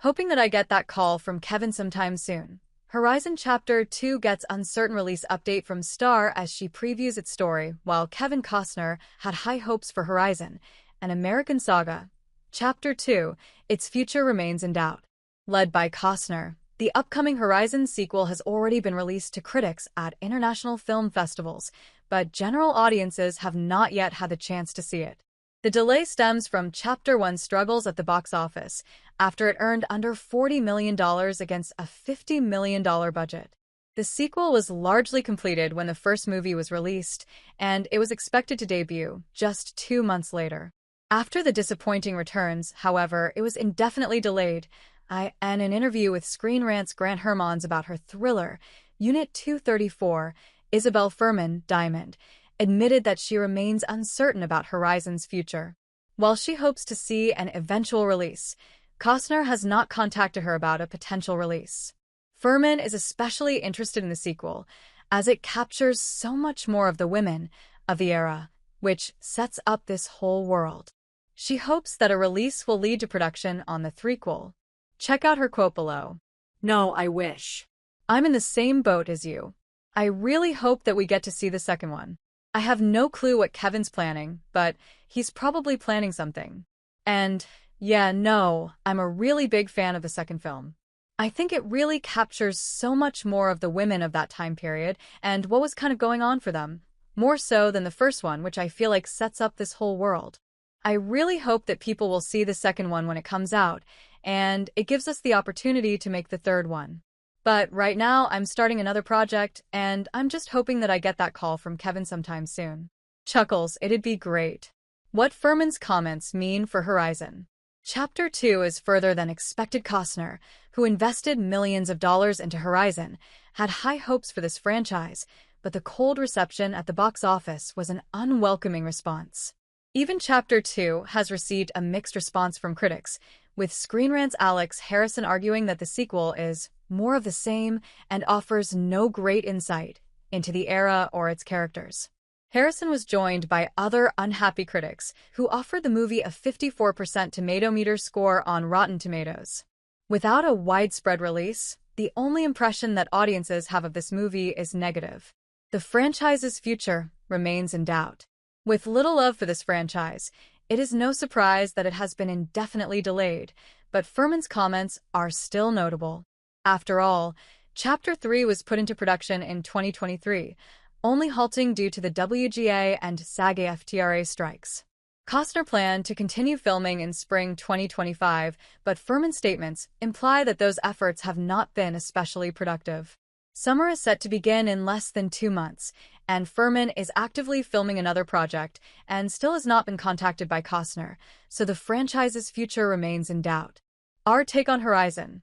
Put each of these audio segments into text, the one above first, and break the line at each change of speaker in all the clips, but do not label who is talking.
Hoping that I get that call from Kevin sometime soon. Horizon Chapter 2 gets uncertain release update from Star as she previews its story, while Kevin Costner had high hopes for Horizon, an American saga. Chapter 2, its future remains in doubt. Led by Costner, the upcoming Horizon sequel has already been released to critics at international film festivals, but general audiences have not yet had the chance to see it. The delay stems from Chapter 1's struggles at the box office, after it earned under $40 million against a $50 million budget. The sequel was largely completed when the first movie was released, and it was expected to debut just 2 months later. After the disappointing returns, however, it was indefinitely delayed. In an interview with Screen Rant's Grant Hermans about her thriller, Unit 234, Isabel Furman, Diamond, admitted that she remains uncertain about Horizon's future. While she hopes to see an eventual release, Costner has not contacted her about a potential release. Furman is especially interested in the sequel, as it captures so much more of the women of the era, which sets up this whole world. She hopes that a release will lead to production on the threequel. Check out her quote below.
"No, I wish.
I'm in the same boat as you. I really hope that we get to see the second one. I have no clue what Kevin's planning, but he's probably planning something. And, yeah, no, I'm a really big fan of the second film. I think it really captures so much more of the women of that time period and what was kind of going on for them, more so than the first one, which I feel like sets up this whole world. I really hope that people will see the second one when it comes out, and it gives us the opportunity to make the third one. But right now, I'm starting another project, and I'm just hoping that I get that call from Kevin sometime soon." Chuckles, it'd be great. What Furman's comments mean for Horizon. Chapter 2 is further than expected. Costner, who invested millions of dollars into Horizon, had high hopes for this franchise, but the cold reception at the box office was an unwelcoming response. Even Chapter 2 has received a mixed response from critics, with Screen Rant's Alex Harrison arguing that the sequel is more of the same and offers no great insight into the era or its characters. Harrison was joined by other unhappy critics who offered the movie a 54% tomato meter score on Rotten Tomatoes. Without a widespread release, the only impression that audiences have of this movie is negative. The franchise's future remains in doubt. With little love for this franchise, it is no surprise that it has been indefinitely delayed, but Furman's comments are still notable. After all, Chapter 3 was put into production in 2023, only halting due to the WGA and SAG-AFTRA strikes. Costner planned to continue filming in spring 2025, but Furman's statements imply that those efforts have not been especially productive. Summer is set to begin in less than 2 months, and Furman is actively filming another project and still has not been contacted by Costner, so the franchise's future remains in doubt. Our take on Horizon.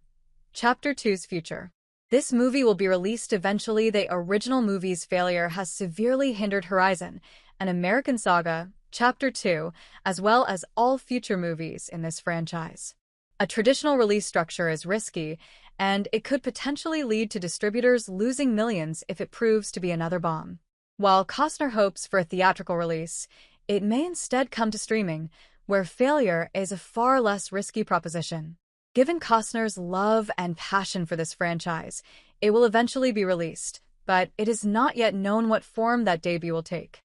Chapter 2's future. This movie will be released eventually. The original movie's failure has severely hindered Horizon, an American saga, Chapter 2, as well as all future movies in this franchise. A traditional release structure is risky, and it could potentially lead to distributors losing millions if it proves to be another bomb. While Costner hopes for a theatrical release, it may instead come to streaming, where failure is a far less risky proposition. Given Costner's love and passion for this franchise, it will eventually be released, but it is not yet known what form that debut will take.